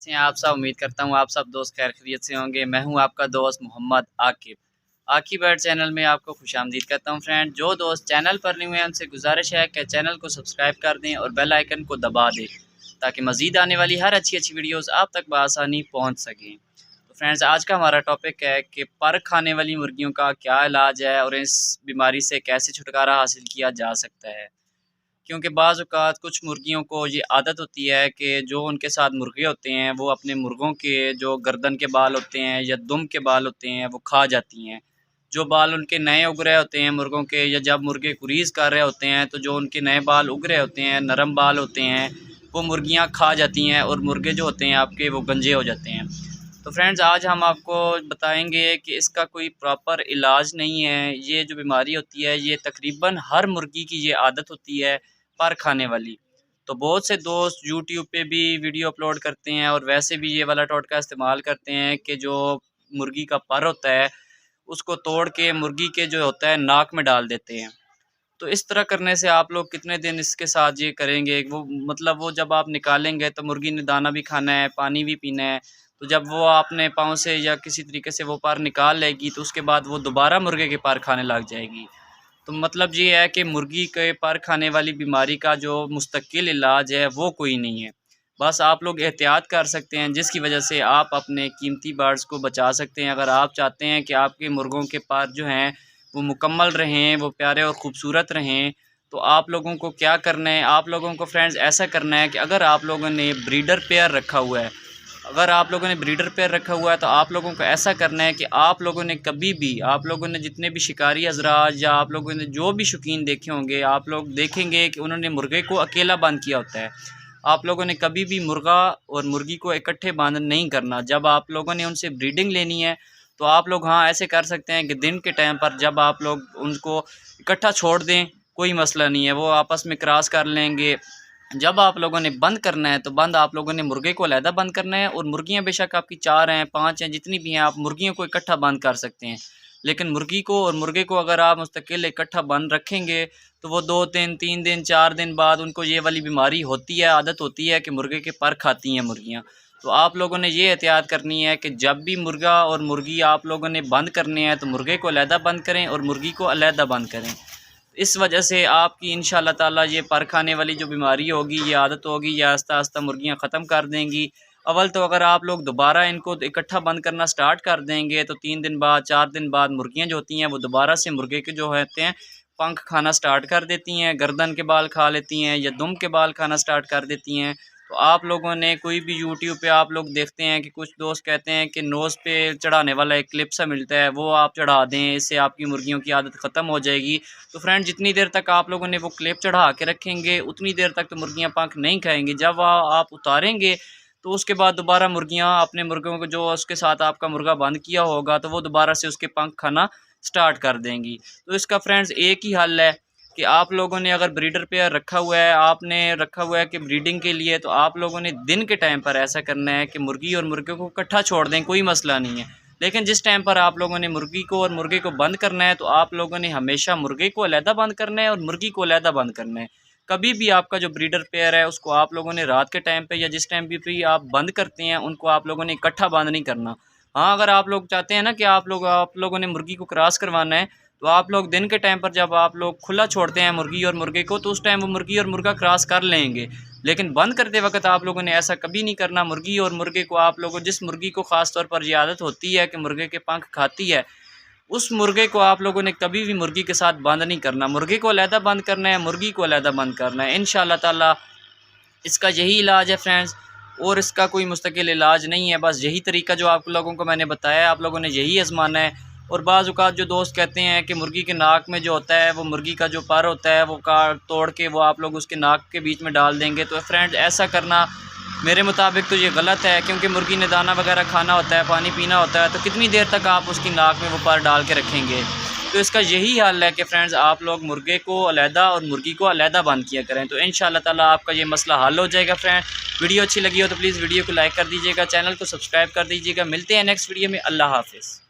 से हैं आप सब। उम्मीद करता हूँ आप सब दोस्त खैर खैरियत से होंगे। मैं हूँ आपका दोस्त मोहम्मद आकिब। आकिब बर्ड चैनल में आपको खुशामदीद कहता हूँ। फ्रेंड, जो दोस्त चैनल पर नहीं हुए उनसे गुजारिश है कि चैनल को सब्सक्राइब कर दें और बेल आइकन को दबा दें ताकि मज़ीद आने वाली हर अच्छी वीडियोज़ आप तक बआसानी पहुँच सकें। तो फ्रेंड्स, आज का हमारा टॉपिक है कि पर खाने वाली मुर्गियों का क्या इलाज है और इस बीमारी से कैसे छुटकारा हासिल किया जा सकता है। क्योंकि बाज़ औक़ात कुछ मुर्गियों को ये आदत होती है कि जो उनके साथ मुर्गे होते हैं वो अपने मुर्गों के जो गर्दन के बाल होते हैं या दुम के बाल होते हैं वो खा जाती हैं। जो बाल उनके नए उग रहे होते हैं मुर्गों के, या जब मुर्गे कुरीज़ कर रहे होते हैं तो जो उनके नए बाल उग रहे होते हैं, नरम बाल होते हैं, वो मुर्गियाँ खा जाती हैं और मुर्गे जो होते हैं आपके वो गंजे हो जाते हैं। तो फ्रेंड्स, आज हम आपको बताएंगे कि इसका कोई प्रॉपर इलाज नहीं है। ये जो बीमारी होती है ये तकरीबन हर मुर्गी की ये आदत होती है, पर खाने वाली। तो बहुत से दोस्त यूट्यूब पे भी वीडियो अपलोड करते हैं और वैसे भी ये वाला टोटका इस्तेमाल करते हैं कि जो मुर्गी का पर होता है उसको तोड़ के मुर्गी के जो होता है नाक में डाल देते हैं। तो इस तरह करने से आप लोग कितने दिन इसके साथ ये करेंगे, वो मतलब वो जब आप निकालेंगे तो मुर्गी ने दाना भी खाना है, पानी भी पीना है। तो जब वो अपने पाँव से या किसी तरीके से वो पर निकाल लेगी तो उसके बाद वो दोबारा मुर्गे के पर खाने लग जाएगी। तो मतलब ये है कि मुर्गी के पर खाने वाली बीमारी का जो मुस्तकिल इलाज है वो कोई नहीं है। बस आप लोग एहतियात कर सकते हैं जिसकी वजह से आप अपने कीमती बर्ड्स को बचा सकते हैं। अगर आप चाहते हैं कि आपके मुर्गों के पर जो हैं वो मुकम्मल रहें, वो प्यारे और ख़ूबसूरत रहें, तो आप लोगों को क्या करना है, आप लोगों को फ्रेंड्स ऐसा करना है कि अगर आप लोगों ने ब्रीडर पेयर रखा हुआ है, तो आप लोगों को ऐसा करना है कि आप लोगों ने कभी भी, आप लोगों ने जितने भी शिकारी हज़रात या आप लोगों ने जो भी शौकीन देखे होंगे, आप लोग देखेंगे कि उन्होंने मुर्गे को अकेला बंद किया होता है। आप लोगों ने कभी भी मुर्गा और मुर्गी को इकट्ठे बंद नहीं करना। जब आप लोगों ने उनसे ब्रीडिंग लेनी है तो आप लोग हाँ ऐसे कर सकते हैं कि दिन के टाइम पर जब आप लोग उनको इकट्ठा छोड़ दें, कोई मसला नहीं है, वो आपस में क्रॉस कर लेंगे। जब आप लोगों ने बंद करना है तो बंद आप लोगों ने मुर्गे को अलहदा बंद करना है, और मुर्गियां बेशक आपकी 4 हैं 5 हैं जितनी भी हैं, आप मुर्गियों को इकट्ठा बंद कर सकते हैं। लेकिन मुर्गी को और मुर्गे को अगर आप मुस्तकिल इकट्ठा बंद रखेंगे तो वो 2 दिन 3 दिन 4 दिन बाद उनको ये वाली बीमारी होती है, आदत होती है कि मुर्गे के पर खाती हैं मुर्गियाँ। तो आप लोगों ने ये एहतियात करनी है कि जब भी मुर्गा और मुर्गी आप लोगों ने बंद करने हैं तो मुर्गे को अलहदा बंद करें और मुर्गी को अलहदा बंद करें। इस वजह से आपकी इंशाअल्लाह ताला ये पर खाने वाली जो बीमारी होगी, ये आदत होगी, ये आस्ता आस्ता मुर्गियाँ ख़त्म कर देंगी। अव्वल तो अगर आप लोग दोबारा इनको इकट्ठा बंद करना स्टार्ट कर देंगे तो 3 दिन बाद 4 दिन बाद मुर्गियाँ जो होती हैं वो दोबारा से मुर्गे के जो होते हैं पंख खाना स्टार्ट कर देती हैं, गर्दन के बाल खा लेती हैं या दुम के बाल खाना स्टार्ट कर देती हैं। तो आप लोगों ने कोई भी यूट्यूब पे आप लोग देखते हैं कि कुछ दोस्त कहते हैं कि नोज़ पे चढ़ाने वाला एक क्लिप सा मिलता है, वो आप चढ़ा दें, इससे आपकी मुर्गियों की आदत ख़त्म हो जाएगी। तो फ्रेंड, जितनी देर तक आप लोगों ने वो क्लिप चढ़ा के रखेंगे उतनी देर तक तो मुर्गियाँ पंख नहीं खाएंगी। जब आप उतारेंगे तो उसके बाद दोबारा मुर्गियाँ अपने मुर्गों को, जो उसके साथ आपका मुर्गा बंद किया होगा, तो वो दोबारा से उसके पंख खाना स्टार्ट कर देंगी। तो इसका फ्रेंड्स एक ही हल है कि आप लोगों ने अगर ब्रीडर पेयर रखा हुआ है, आपने रखा हुआ है कि ब्रीडिंग के लिए, तो आप लोगों ने दिन के टाइम पर ऐसा करना है कि मुर्गी और मुर्गे को इकट्ठा छोड़ दें, कोई मसला नहीं है। लेकिन जिस टाइम पर आप लोगों ने मुर्गी को और मुर्गे को बंद करना है तो आप लोगों ने हमेशा मुर्गे को अलहदा बंद करना है और मुर्गी को अलहदा बंद करना है। कभी भी आपका जो ब्रीडर पेयर है उसको आप लोगों ने रात के टाइम पे या जिस टाइम भी आप बंद करते हैं उनको आप लोगों ने इकट्ठा बंद नहीं करना। हाँ, अगर आप लोग चाहते हैं ना कि आप लोगों ने मुर्गी को क्रॉस करवाना है तो आप लोग दिन के टाइम पर जब आप लोग खुला छोड़ते हैं मुर्गी और मुर्गे को तो उस टाइम वो मुर्गी और मुर्गा क्रॉस कर लेंगे। लेकिन बंद करते वक्त आप लोगों ने ऐसा कभी नहीं करना। मुर्गी और मुर्गे को आप लोगों, जिस मुर्गी को ख़ास तौर पर ये आदत होती है कि मुर्गे के पंख खाती है, उस मुर्गे को आप लोगों ने कभी भी मुर्गी के साथ बंद नहीं करना। मुर्गे को अलहदा बंद करना है, मुर्गी को अलहदा बंद करना है। इंशाअल्लाह ताला इसका यही इलाज है फ्रेंड्स, और इसका कोई मुस्तकिल इलाज नहीं है। बस यही तरीका जो आप लोगों को मैंने बताया आप लोगों ने यही आजमाना है। और बाज़ औक़ात जो दोस्त कहते हैं कि मुर्गी के नाक में जो होता है वो मुर्गी का जो पर होता है वो काट तोड़ के वो आप लोग उसके नाक के बीच में डाल देंगे, तो फ्रेंड्स ऐसा करना मेरे मुताबिक तो ये गलत है, क्योंकि मुर्गी ने दाना वगैरह खाना होता है, पानी पीना होता है, तो कितनी देर तक आप उसकी नाक में वो पर डाल के रखेंगे। तो इसका यही हल है कि फ्रेंड्स आप लोग मुर्गे को अलहदा और मुर्गी को अलहदा बंद किया करें, तो इंशाअल्लाह ताला आपका ये मसला हल हो जाएगा। फ्रेंड, वीडियो अच्छी लगी हो तो प्लीज़ वीडियो को लाइक कर दीजिएगा, चैनल को सब्सक्राइब कर दीजिएगा। मिलते हैं नेक्स्ट वीडियो में। अल्लाह हाफ़िज़।